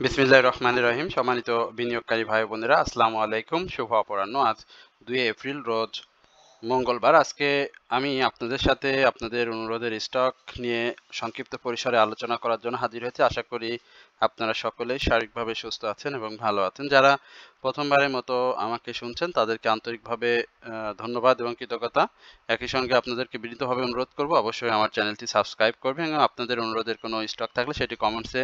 বিসমিল্লাহির রহমানির রহিম। সম্মানিত বিনিয়োগকারী ভাই বোনেরা, আসসালামু আলাইকুম। শুভ অপরাহ্ন। আজ 2 এপ্রিল রোজ মঙ্গলবার। আজকে আমি আপনাদের সাথে আপনাদের অনুরোধের স্টক নিয়ে সংক্ষিপ্ত পরিসরে আলোচনা করার জন্য হাজির হয়েছি। আশা করি আপনারা সকলেই শারীরিকভাবে সুস্থ আছেন এবং ভালো আছেন। যারা প্রথমবারের মতো আমাকে শুনছেন তাদেরকে আন্তরিকভাবে ধন্যবাদ এবং কৃতজ্ঞতা। একই সঙ্গে আপনাদেরকে বিনীতভাবে অনুরোধ করব অবশ্যই আমার চ্যানেলটি সাবস্ক্রাইব করবেন এবং আপনাদের অনুরোধের কোনো স্টক থাকলে সেটি কমেন্টসে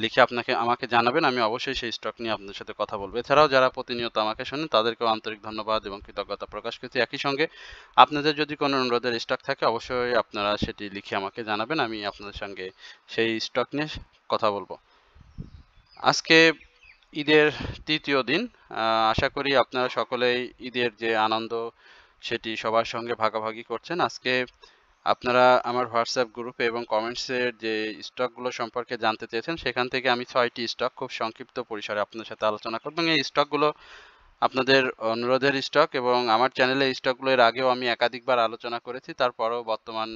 লিখে আমাকে জানাবেন। আমি অবশ্যই সেই স্টক নিয়ে আপনাদের সাথে কথা বলবো। এছাড়াও যারা প্রতিনিয়ত আমাকে শোনেন তাদেরকেও আন্তরিক ধন্যবাদ এবং কৃতজ্ঞতা প্রকাশ করছি। একই সঙ্গে আপনাদের যদি কোনো অনুরোধের স্টক থাকে অবশ্যই আপনারা সেটি লিখে আমাকে জানাবেন। আমি আপনাদের সঙ্গে সেই স্টক নিয়ে কথা বলবো। আজকে ঈদের তৃতীয় দিন। আশা করি আপনারা সকলেই ঈদের যে আনন্দ সেটি সবার সঙ্গে ভাগাভাগি করছেন। আজকে আপনারা আমার হোয়াটসঅ্যাপ গ্রুপে এবং কমেন্টসের যে স্টকগুলো সম্পর্কে জানতে চেয়েছেন সেখান থেকে আমি 6টি স্টক খুব সংক্ষিপ্ত পরিসরে আপনাদের সাথে আলোচনা করব এবং এই স্টকগুলো আপনাদের অনুরোধের স্টক এবং আমার চ্যানেলে এই স্টকগুলো এর আগেও আমি একাধিকবার আলোচনা করেছি। তারপরেও বর্তমান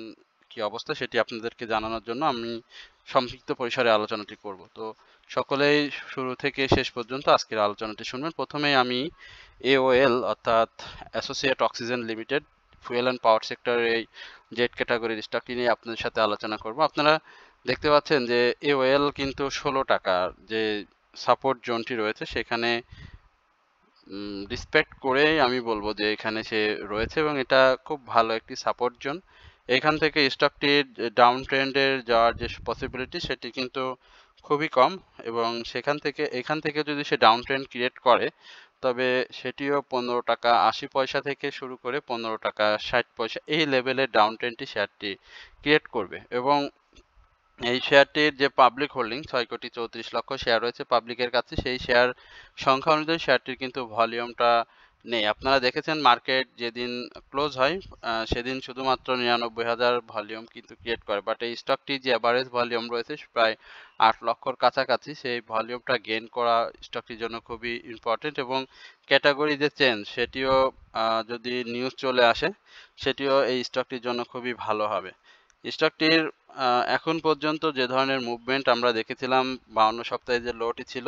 কি অবস্থা সেটি আপনাদেরকে জানানোর জন্য আমি সংক্ষিপ্ত পরিসরে আলোচনাটি করব। তো সকলেই শুরু থেকে শেষ পর্যন্ত আজকের আলোচনাটি শুনবেন। প্রথমেই আমি AOL অর্থাৎ associate oxygen limited fuel and power সেক্টরের এই জেড ক্যাটাগরির স্টকটি নিয়ে আপনাদের সাথে আলোচনা করব। আপনারা দেখতে পাচ্ছেন যে AOL কিন্তু 16 টাকার যে সাপোর্ট জোনটি রয়েছে সেখানে রিসপেক্ট করেই আমি বলবো যে এখানে সে রয়েছে এবং এটা খুব ভালো একটি সাপোর্ট জোন। এখান থেকে স্টকটির ডাউন ট্রেন্ডের যাওয়ার যে পসিবিলিটি সেটি কিন্তু খুবই কম এবং এখান থেকে যদি সে ডাউন ট্রেন্ড ক্রিয়েট করে তবে সেটিও 15 টাকা 80 পয়সা থেকে শুরু করে 15 টাকা 60 পয়সা এই লেভেলের ডাউন ট্রেন্ডটি শেয়ারটি ক্রিয়েট করবে এবং এই শেয়ারটির যে পাবলিক হোল্ডিং 6,34,00,000 শেয়ার রয়েছে পাবলিকের কাছে, সেই শেয়ার সংখ্যা অনুযায়ী শেয়ারটির কিন্তু ভলিউমটা নেই। আপনারা দেখেছেন মার্কেট যেদিন ক্লোজ হয় সেদিন শুধুমাত্র 99,000 ভলিউম কিন্তু ক্রিয়েট করে, বাট এই স্টকটি যে অ্যাভারেজ ভলিউম রয়েছে প্রায় 8 লক্ষর কাছাকাছি, সেই ভলিউমটা গেইন করা স্টকটির জন্য খুবই ইম্পর্টেন্ট এবং ক্যাটাগরি যে চেঞ্জ সেটিও যদি নিউজ চলে আসে সেটিও এই স্টকটির জন্য খুবই ভালো হবে। স্টকটির এখন পর্যন্ত যে ধরনের মুভমেন্ট আমরা দেখেছিলাম 52 সপ্তাহে যে লোটি ছিল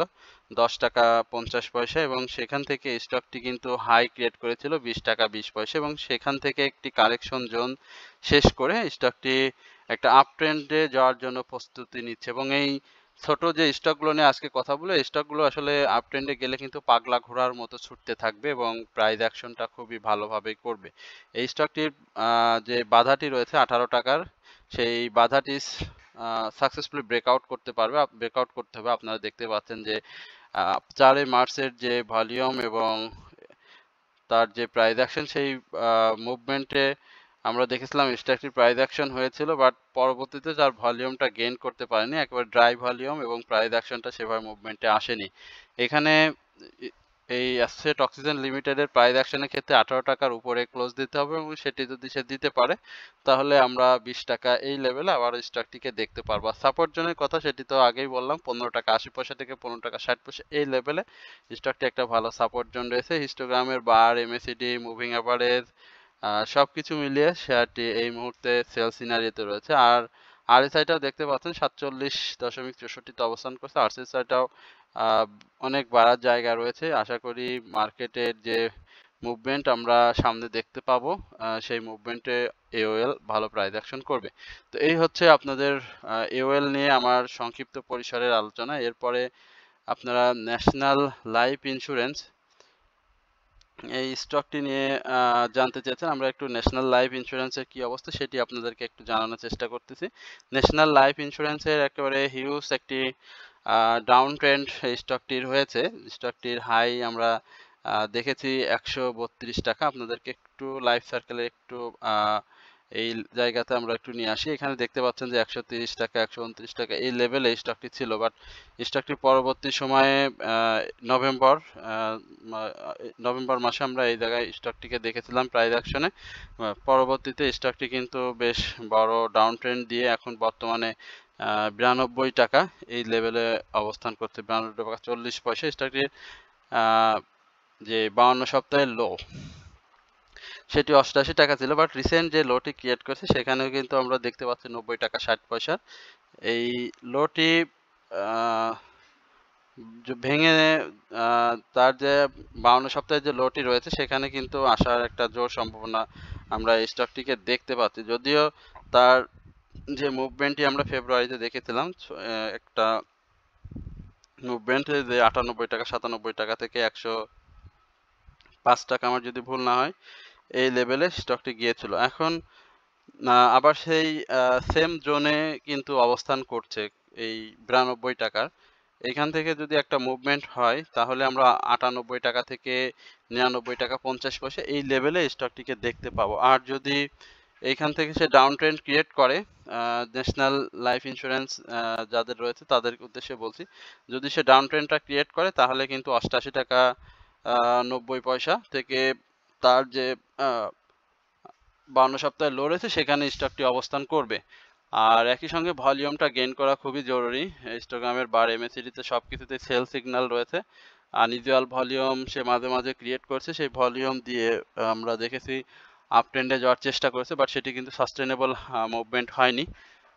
10 টাকা 50 পয়সা এবং সেখান থেকে স্টকটি কিন্তু হাই ক্রিয়েট করেছিল 20 টাকা 20 পয়সা এবং সেখান থেকে একটি কারেকশন জোন শেষ করে স্টকটি একটা আপ ট্রেন্ডে যাওয়ার জন্য প্রস্তুতি নিচ্ছে এবং এই ছোট যে স্টকগুলো নিয়ে আজকে কথা বলে স্টকগুলো আসলে আপ ট্রেন্ডে গেলে কিন্তু পাগলা ঘোড়ার মতো ছুটতে থাকবে এবং প্রাইস অ্যাকশনটা খুবই ভালোভাবেই করবে। এই স্টকটির যে বাধাটি রয়েছে 18 টাকার, সেই বাধাটি সাকসেসফুলি ব্রেকআউট করতে হবে। আপনারা দেখতে পাচ্ছেন যে 4 মার্চের যে ভলিউম এবং তার যে প্রাইস অ্যাকশন সেই মুভমেন্টে আমরা দেখেছিলাম স্টকটির প্রাইস অ্যাকশন হয়েছিল, বাট পরবর্তীতে তার ভলিউমটা গেইন করতে পারেনি, একেবারে ড্রাই ভলিউম এবং প্রাইস অ্যাকশনটা সেভাবে মুভমেন্টে আসেনি। এখানে এই অ্যাসোসিয়েট অক্সিজেন লিমিটেডের প্রাইস অ্যাকশনের ক্ষেত্রে 18 টাকার উপরে ক্লোজ দিতে হবে এবং সেটি যদি সে দিতে পারে তাহলে আমরা 20 টাকা এই লেভেলে আবার স্টকটিকে দেখতে পারবো। আর সাপোর্ট জোনের কথা সেটি তো আগেই বললাম, 15 টাকা 80 পয়সা থেকে 15 টাকা 60 পয়সা এই লেভেলে স্টকটি একটা ভালো সাপোর্ট জোন রয়েছে। হিস্টোগ্রামের বার, MACD, মুভিং অ্যাভারেজ সবকিছু মিলিয়ে শেয়ারটি এই মুহূর্তে সেল সিনারিওতে রয়েছে। আর RSIটাও দেখতে পাচ্ছেন 47.64তে অবস্থান করছে। RSIটাও অনেক বাড়ার জায়গা রয়েছে। আশা করি মার্কেটের যে মুভমেন্ট আমরা সামনে দেখতে পাবো সেই মুভমেন্টে AOL ভালো প্রাইস অ্যাকশন করবে। তো এই হচ্ছে আপনাদের AOL নিয়ে আমার সংক্ষিপ্ত পরিসরের আলোচনা। এরপরে আপনারা ন্যাশনাল লাইফ ইন্স্যুরেন্স এই স্টকটি নিয়ে জানতে চেয়েছেন। আমরা একটু ন্যাশনাল লাইফ ইন্স্যুরেন্সের কি অবস্থা সেটি আপনাদেরকে একটু জানানোর চেষ্টা করতেছি। ন্যাশনাল লাইফ ইন্স্যুরেন্সের একেবারে হিউজ একটি ডাউন ট্রেন্ড এই স্টকটির হয়েছে। স্টকটির হাই আমরা দেখেছি 132 টাকা। আপনাদেরকে একটু লাইফ সার্কেলে একটু এই জায়গাতে আমরা একটু নিয়ে আসি। এখানে দেখতে পাচ্ছেন যে 130 টাকা 129 টাকা এই লেভেলে স্টকটি ছিল, বাট স্টকটি পরবর্তী সময়ে নভেম্বর নভেম্বর মাসে আমরা এই জায়গায় স্টকটিকে দেখেছিলাম প্রাইস অ্যাকশনে। পরবর্তীতে স্টকটি কিন্তু বেশ বড় ডাউন ট্রেন্ড দিয়ে এখন বর্তমানে 92 টাকা এই লেভেলে অবস্থান করছে। 92 টাকা 40 পয়সা স্টকটির যে 52 সপ্তাহের লো সেটি 88 টাকা ছিল, বাট রিসেন্ট যে লোটি ক্রিয়েট করেছে সেখানেও কিন্তু আমরা দেখতে পাচ্ছি 90 টাকা 60 পয়সা। এই লোটি ভেঙে তার যে 52 সপ্তাহের যে লোটি রয়েছে সেখানে কিন্তু আসার একটা জোর সম্ভাবনা আমরা এই স্টকটিকে দেখতে পাচ্ছি। যদিও তার যে মুভমেন্টটি আমরা ফেব্রুয়ারিতে দেখেছিলাম, একটা মুভমেন্ট যে 98 টাকা 97 টাকা থেকে 105 টাকা আমার যদি ভুল না হয়, এই লেভেলে স্টকটি গিয়েছিল। এখন আবার সেই সেম জোনে কিন্তু অবস্থান করছে এই 92 টাকার। এখান থেকে যদি একটা মুভমেন্ট হয় তাহলে আমরা 98 টাকা থেকে 99 টাকা 50 পয়সা এই লেভেলে স্টকটিকে দেখতে পাবো। আর যদি এইখান থেকে সে ডাউন ট্রেন্ড ক্রিয়েট করে, ন্যাশনাল লাইফ ইন্স্যুরেন্স যাদের রয়েছে তাদের উদ্দেশ্যে বলছি, যদি সে ডাউন ট্রেন্ডটা ক্রিয়েট করে তাহলে কিন্তু 88 টাকা 90 পয়সা থেকে তার যে 52 সপ্তাহের লো রয়েছে সেখানে স্টকটি অবস্থান করবে। আর একই সঙ্গে ভলিউমটা গেইন করা খুবই জরুরি। হিস্টোগ্রামের বার এমএসিডিতে সব কিছুতে সেল সিগন্যাল রয়েছে। আনইউজুয়াল ভলিউম সে মাঝে মাঝে ক্রিয়েট করছে, সেই ভলিউম দিয়ে আমরা দেখেছি আপ ট্রেন্ডে যাওয়ার চেষ্টা করেছে, বাট সেটি কিন্তু সাস্টেনেবল মুভমেন্ট হয়নি।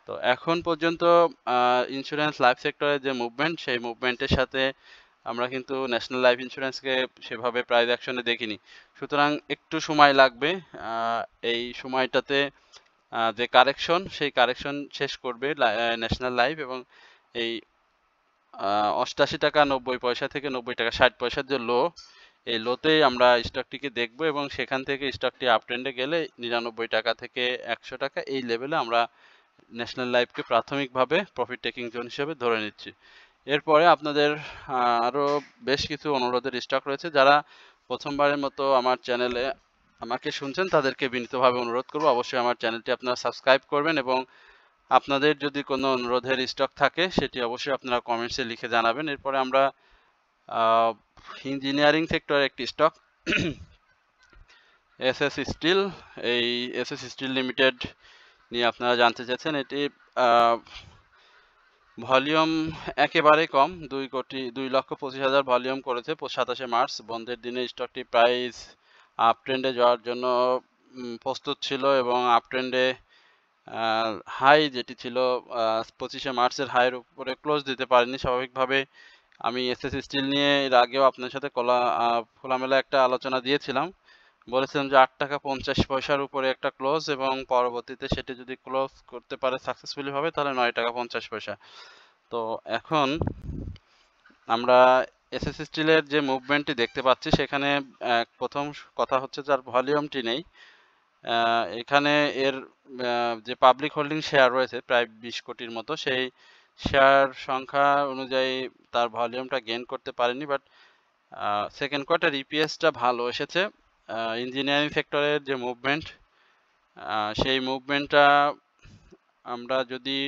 তো এখন পর্যন্ত ইন্স্যুরেন্স লাইফ সেক্টরের যে মুভমেন্ট, সেই মুভমেন্টের সাথে আমরা কিন্তু ন্যাশনাল লাইফ ইন্স্যুরেন্সকে সেভাবে প্রাইস অ্যাকশনে দেখিনি। সুতরাং একটু সময় লাগবে। এই সময়টাতে যে কারেকশন, সেই কারেকশন শেষ করবে ন্যাশনাল লাইফ, এবং এই 88 টাকা 90 পয়সা থেকে 90 টাকা 60 পয়সার যে লো, এই লোতেই আমরা স্টকটিকে দেখব, এবং সেখান থেকে স্টকটি আপ ট্রেন্ডে গেলে 99 টাকা থেকে 100 টাকা এই লেভেলে আমরা ন্যাশনাল লাইফকে প্রাথমিকভাবে প্রফিট টেকিং জোন হিসেবে ধরে নিচ্ছি। এরপরে আপনাদের আরও বেশ কিছু অনুরোধের স্টক রয়েছে। যারা প্রথমবারের মতো আমার চ্যানেলে আমাকে শুনছেন তাদেরকে বিনীতভাবে অনুরোধ করব অবশ্যই আমার চ্যানেলটি আপনারা সাবস্ক্রাইব করবেন, এবং আপনাদের যদি কোনো অনুরোধের স্টক থাকে সেটি অবশ্যই আপনারা কমেন্টসে লিখে জানাবেন। এরপরে আমরা ইঞ্জিনিয়ারিং সেক্টরের একটি স্টক এসএস স্টিল, এই এসএস স্টিল লিমিটেড নিয়ে আপনারা জানতে চাচ্ছেন। এটি ভলিউম একেবারে কম, 2,25,000 ভলিউম করেছে 27শে মার্চ বন্ধের দিনে। স্টকটি প্রাইস আপ ট্রেন্ডে যাওয়ার জন্য প্রস্তুত ছিল, এবং আপ ট্রেন্ডে হাই যেটি ছিল 25শে মার্চের হাইয়ের উপরে ক্লোজ দিতে পারেনি স্বাভাবিকভাবে। আমি এসএস স্টিল নিয়ে এর আগেও আপনার সাথে খোলামেলা একটা আলোচনা দিয়েছিলাম, বলেছিলাম যে 8 টাকা 50 পয়সার উপরে একটা ক্লোজ, এবং পরবর্তীতে সেটি যদি ক্লোজ করতে পারে সাকসেসফুলি ভাবে তাহলে 9 টাকা 50 পয়সা। তো এখন আমরা এসএস স্টিলের যে মুভমেন্টটি দেখতে পাচ্ছি সেখানে প্রথম কথা হচ্ছে যার ভলিউমটি নেই। এখানে এর যে পাবলিক হোল্ডিং শেয়ার রয়েছে প্রায় 20 কোটির মতো, সেই শেয়ার সংখ্যা অনুযায়ী তার ভলিউমটা গেইন করতে পারেনি, বাট সেকেন্ড কোয়ার্টার ইপিএসটা ভালো এসেছে। ইঞ্জিনিয়ারিং সেক্টরের যে মুভমেন্ট, সেই মুভমেন্টটা আমরা যদি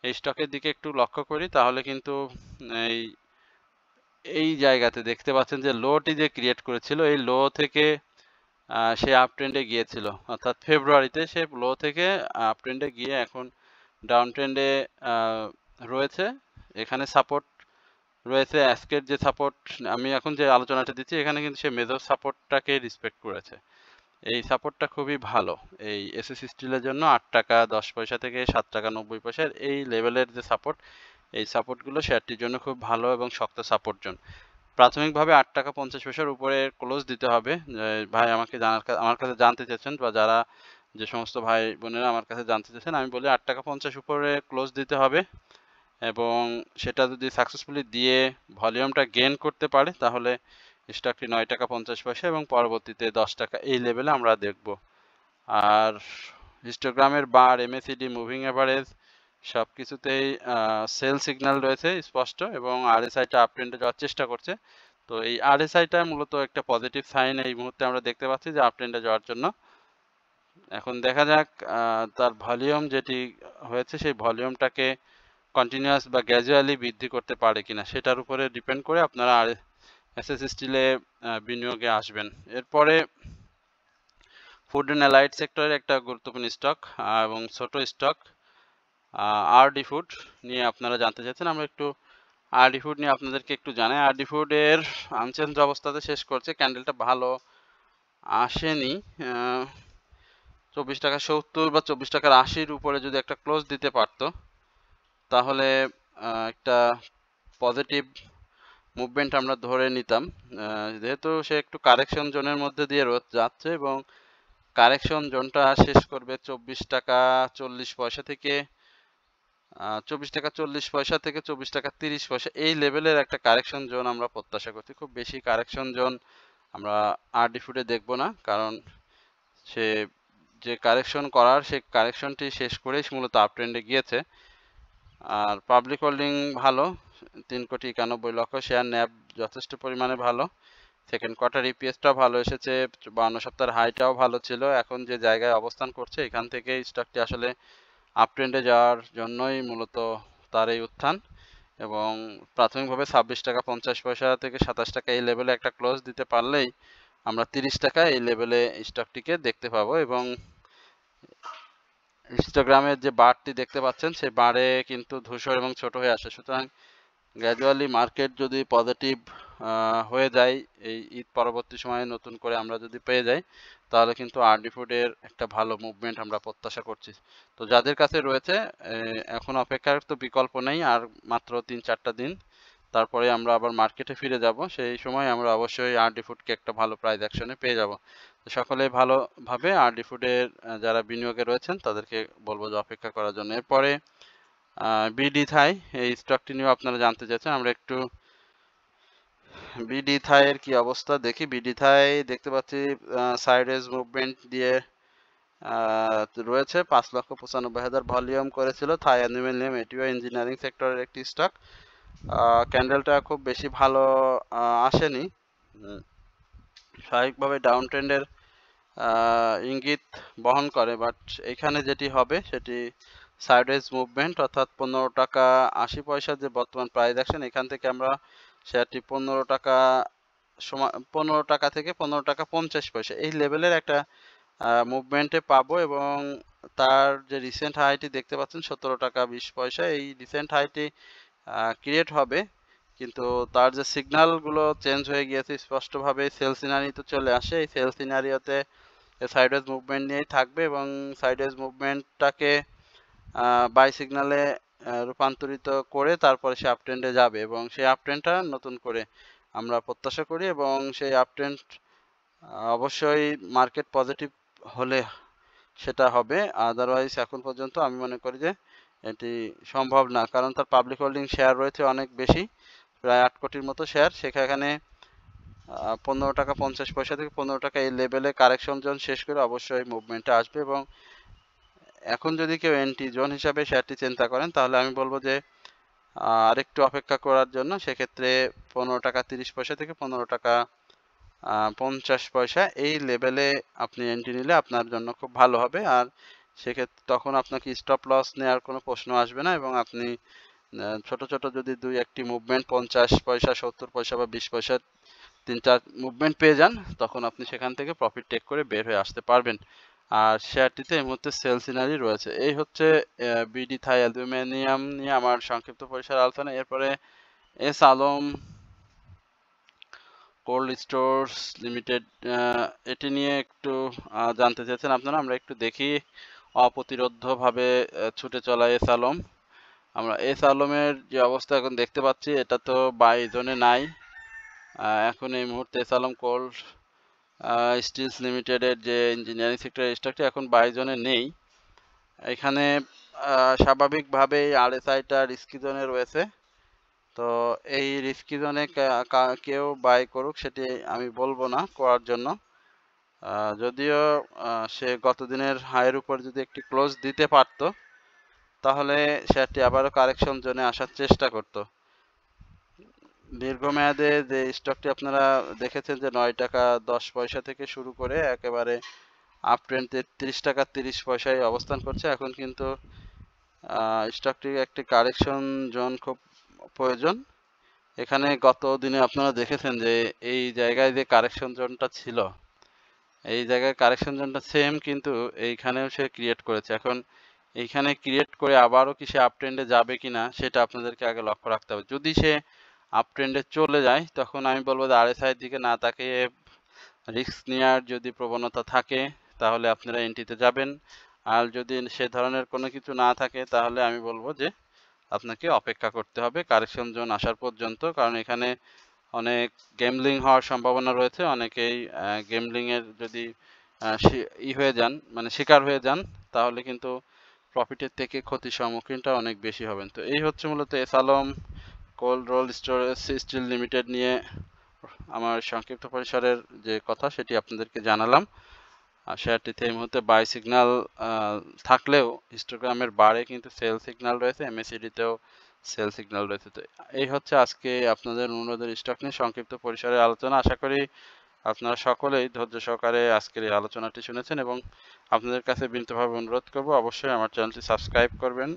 এই স্টকের দিকে একটু লক্ষ্য করি তাহলে কিন্তু এই জায়গাতে দেখতে পাচ্ছেন যে লোটি যে ক্রিয়েট করেছিল, এই লো থেকে সে আপ ট্রেন্ডে গিয়েছিল, অর্থাৎ ফেব্রুয়ারিতে সে লো থেকে আপ ট্রেন্ডে গিয়ে এখন ডাউন ট্রেন্ডে রয়েছে। এখানে সাপোর্ট রয়েছে, আজকের যে সাপোর্ট আমি এখন যে আলোচনাটা দিচ্ছি এখানে কিন্তু সে মেজর সাপোর্টটাকে রেসপেক্ট করেছে। এই সাপোর্টটা খুবই ভালো এই এসএস স্টিলের জন্য। 8 টাকা 10 পয়সা থেকে 7 টাকা 90 পয়সার এই লেভেলের যে সাপোর্ট, এই সাপোর্টগুলো শেয়ারটির জন্য খুব ভালো এবং শক্ত সাপোর্ট জোন। প্রাথমিকভাবে 8 টাকা 50 পয়সার উপরে ক্লোজ দিতে হবে। ভাই আমার কাছে জানতে চাচ্ছেন, বা যারা যে সমস্ত ভাই বোনেরা আমার কাছে জানতে চাচ্ছেন, আমি বলি 8 টাকা 50 উপরে ক্লোজ দিতে হবে, এবং সেটা যদি সাকসেসফুলি দিয়ে ভলিউমটা গেইন করতে পারে তাহলে স্টকটি 9 টাকা 50 পয়সা এবং পরবর্তীতে 10 টাকা এই লেভেলে আমরা দেখব। আর হিস্টোগ্রামের বার, এমএসিডি, মুভিং এভারেজ সব কিছুতেই সেল সিগন্যাল রয়েছে স্পষ্ট, এবং আরএসআইটা আপ ট্রেন্ডে যাওয়ার চেষ্টা করছে। তো এই আরএসআইটা মূলত একটা পজিটিভ সাইন এই মুহূর্তে আমরা দেখতে পাচ্ছি যে আপ ট্রেন্ডে যাওয়ার জন্য। এখন দেখা যাক তার ভলিউম যেটি হয়েছে সেই ভলিউমটাকে কন্টিনিউয়াস বা গ্র্যাজুয়ালি বৃদ্ধি করতে পারে কিনা সেটার উপরে ডিপেন্ড করে আপনারা আর এসএস স্টিলে বিনিয়োগে আসবেন। এরপরে ফুড অ্যান্ড অ্যালাইড সেক্টরের একটা গুরুত্বপূর্ণ স্টক এবং ছোট স্টক আরডি ফুড নিয়ে আপনারা জানতে চাচ্ছেন। আমরা একটু আরডি ফুড নিয়ে আপনাদেরকে একটু জানাই। আরডি ফুডের আনচেঞ্জ অবস্থাতে শেষ করছে, ক্যান্ডেলটা ভালো আসেনি। 24 টাকা 70 বা 24 টাকার 80-র উপরে যদি একটা ক্লোজ দিতে পারতো তাহলে একটা পজিটিভ মুভমেন্ট আমরা ধরে নিতাম, যেহেতু সে একটু কারেকশন জোনের মধ্যে দিয়ে যাচ্ছে এবং কারেকশন জোনটা শেষ করবে 24 টাকা 40 পয়সা থেকে 24 টাকা 40 পয়সা থেকে 24 টাকা 30 পয়সা, এই লেভেলের একটা কারেকশন জোন আমরা প্রত্যাশা করছি। খুব বেশি কারেকশন জোন আমরা আরডি ফুডে দেখব না, কারণ সে যে কারেকশন করার সে কারেকশনটি শেষ করেই মূলত আপ ট্রেন্ডে গিয়েছে। আর পাবলিক হোল্ডিং ভালো, 3,91,00,000 শেয়ার, ন্যাব যথেষ্ট পরিমাণে ভালো, সেকেন্ড কোয়ার্টার ইপিএসটাও ভালো এসেছে, 52 সপ্তাহের হাইটাও ভালো ছিল। এখন যে জায়গায় অবস্থান করছে এখান থেকে স্টকটি আসলে আপ ট্রেন্ডে যাওয়ার জন্যই মূলত তার এই উত্থান, এবং প্রাথমিকভাবে 26 টাকা 50 পয়সা থেকে 27 টাকা এই লেভেলে একটা ক্লোজ দিতে পারলেই আমরা 30 টাকা এই লেভেলে স্টকটিকে দেখতে পাবো। এবং হিস্টোগ্রামের যে বারটি দেখতে পাচ্ছেন সেই বারে কিন্তু ধূসর এবং ছোট হয়ে আসে, সুতরাং গ্র্যাজুয়ালি মার্কেট যদি পজিটিভ হয়ে যায় এই ঈদ পরবর্তী সময়ে নতুন করে আমরা যদি পেয়ে যাই, তাহলে কিন্তু আরডি ফুডের একটা ভালো মুভমেন্ট আমরা প্রত্যাশা করছি। তো যাদের কাছে রয়েছে এখন অপেক্ষার তো বিকল্প নেই, আর মাত্র 3-4টা দিন তারপরে আমরা আবার মার্কেটে ফিরে যাব, সেই সময় আমরা অবশ্যই আরডি ফুডকে একটা ভালো প্রাইস অ্যাকশনে পেয়ে যাব। তো সকলে ভালোভাবে আরডি ফুডের যারা বিনিয়োগে রয়েছেন তাদেরকে বলবো যে অপেক্ষা করার জন্য। এরপরে বিডি থাই, এই স্টকটি নিয়েও আপনারা জানতে চাচ্ছেন, আমরা একটু বিডি থাইয়ের কি অবস্থা দেখি। বিডি থাই দেখতে পাচ্ছি সাইডওয়েজ মুভমেন্ট দিয়ে রয়েছে, 5,95,000 ভলিউম করেছিল। থাই অ্যালুমিনিয়াম, এটিও ইঞ্জিনিয়ারিং সেক্টরের একটি স্টক। ক্যান্ডেলটা খুব বেশি ভালো আসেনি, স্বাভাবিকভাবে ডাউন ট্রেন্ডের ইঙ্গিত বহন করে, বাট এখানে যেটি হবে সেটি সাইডওয়েজ মুভমেন্ট, অর্থাৎ 15 টাকা 80 পয়সা যে বর্তমান প্রাইস অ্যাকশন, এখান থেকে আমরা শেয়ারটি 15 টাকা থেকে 15 টাকা 50 পয়সা এই লেভেলের একটা মুভমেন্টে পাবো। এবং তার যে রিসেন্ট হাইটি দেখতে পাচ্ছেন 17 টাকা 20 পয়সা, এই রিসেন্ট হাইটি ক্রিয়েট হবে, কিন্তু তার যে সিগন্যালগুলো চেঞ্জ হয়ে গিয়েছে, স্পষ্টভাবে সেল সিনারি তো চলে আসে, এই সেল সিনারিওতে সাইডওয়েজ মুভমেন্ট নিয়েই থাকবে এবং সাইডওয়েজ মুভমেন্টটাকে বাই সিগনালে রূপান্তরিত করে তারপরে সে আপট্রেন্ডে যাবে, এবং সেই আপট্রেন্ডটা নতুন করে আমরা প্রত্যাশা করি, এবং সেই আপট্রেন্ড অবশ্যই মার্কেট পজিটিভ হলে সেটা হবে, আদারওয়াইজ এখন পর্যন্ত আমি মনে করি যে এটি সম্ভব না, কারণ তার পাবলিক হোল্ডিং শেয়ার রয়েছে অনেক বেশি, প্রায় 8 কোটির মতো শেয়ার, সেখানে 15 টাকা 50 পয়সা থেকে 15 টাকা এই লেভেলে কারেকশন জোন শেষ করে অবশ্যই মুভমেন্টে আসবে। এবং এখন যদি কেউ এন্ট্রি জোন হিসাবে শেয়ারটি চিন্তা করেন, তাহলে আমি বলবো যে আরেকটু অপেক্ষা করার জন্য, সেক্ষেত্রে 15 টাকা 30 পয়সা থেকে 15 টাকা 50 পয়সা এই লেভেলে আপনি এন্ট্রি নিলে আপনার জন্য খুব ভালো হবে, আর সেক্ষেত্রে তখন আপনাকে স্টপ লস নেওয়ার কোনো প্রশ্ন আসবে না, এবং আপনি ছোট ছোট যদি দুই একটি মুভমেন্ট 50 পয়সা 70 পয়সা বা 20 পয়সা 3-4 মুভমেন্ট পেয়ে যান, তখন আপনি সেখান থেকে প্রফিট টেক করে বের হয়ে আসতে পারবেন। আর শেয়ারটিতে এই মুহূর্তে সেল সিনারি রয়েছে। এই হচ্ছে বিডি থাই অ্যালুমিনিয়াম নিয়ে আমার সংক্ষিপ্ত পরিসর আলোচনা। এরপরে S Alam cold stores limited, এটি নিয়ে একটু জানতে চাইছেন আপনারা, আমরা একটু দেখি। অপ্রতিরোধ্যভাবে ছুটে চলা এস আলম, আমরা এস আলমের যে অবস্থা এখন দেখতে পাচ্ছি, এটা তো বাই জোনে নাই এখন এই মুহূর্তে। এস আলম কোল্ড স্টিলস লিমিটেডের যে ইঞ্জিনিয়ারিং সেক্টরের স্টকটি এখন বাই জোনে নেই, এখানে স্বাভাবিকভাবেই আরএসআইটা রিস্কি জোনে রয়েছে, তো এই রিস্কি জোনে কেউ বাই করুক সেটি আমি বলবো না করার জন্য, যদিও সে গত দিনের হাইয়ের উপর যদি একটি ক্লোজ দিতে পারত, তাহলে শেয়ারটি আবারও কারেকশন জোনে আসার চেষ্টা করত। দীর্ঘমেয়াদে যে স্টকটি আপনারা দেখেছেন যে 9 টাকা 10 পয়সা থেকে শুরু করে একেবারে আপ ট্রেন্ড 33 টাকা 30 পয়সায় অবস্থান করছে, এখন কিন্তু স্টকটির একটি কারেকশন জোন খুব প্রয়োজন। এখানে গত দিনে আপনারা দেখেছেন যে এই জায়গায় যে কারেকশন জোনটা ছিল, এই জায়গায় কারেকশন জোনটা সেম কিন্তু এইখানেও সে ক্রিয়েট করেছে। এখন এইখানে ক্রিয়েট করে আবারও কি সে আপ ট্রেন্ডে যাবে কিনা সেটা আপনাদেরকে আগে লক্ষ্য রাখতে হবে। যদি সে আপ ট্রেন্ডে চলে যায়, তখন আমি বলবো যে আরএসআই দিকে না তাকিয়ে রিস্ক নেওয়ার যদি প্রবণতা থাকে তাহলে আপনারা এন্ট্রিতে যাবেন, আর যদি সে ধরনের কোনো কিছু না থাকে তাহলে আমি বলবো যে আপনাকে অপেক্ষা করতে হবে কারেকশন জোন আসার পর্যন্ত, কারণ এখানে অনেক গেমলিং হওয়ার সম্ভাবনা রয়েছে। অনেকেই গেমলিং এর যদি হয়ে যান, মানে শিকার হয়ে যান, তাহলে কিন্তু প্রফিটের থেকে ক্ষতির সম্মুখীনটা অনেক বেশি হবেন। তো এই হচ্ছে মূলত S Alam cold roll storage steel limited নিয়ে আমার সংক্ষিপ্ত পরিসরের যে কথা সেটি আপনাদেরকে জানালাম। আর শেয়ারটিতে এই মুহূর্তে বাই সিগন্যাল থাকলেও হিস্টোগ্রামের বারে কিন্তু সেল সিগন্যাল রয়েছে, এমএসিডিতেও সেল সিগন্যাল রয়েছে। তো এই হচ্ছে আজকে আপনাদের অনুরোধের স্টক নিয়ে সংক্ষিপ্ত পরিসরে আলোচনা। আশা করি আপনারা সকলেই ধৈর্য সহকারে আজকের এই আলোচনাটি শুনেছেন এবং আপনাদের কাছে বিনীতভাবে অনুরোধ করব অবশ্যই আমার চ্যানেলটি সাবস্ক্রাইব করবেন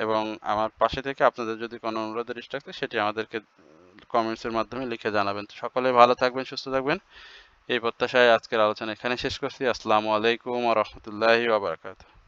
এবং আমার পাশে থেকে আপনাদের যদি কোনো অনুরোধের স্টক থাকে সেটি আমাদেরকে কমেন্টসের মাধ্যমে লিখে জানাবেন। তো সকলে ভালো থাকবেন, সুস্থ থাকবেন, এই প্রত্যাশায় আজকের আলোচনা এখানে শেষ করছি। আসসালামু আলাইকুম ওয়া রাহমাতুল্লাহি ওয়া বারাকাতুহু।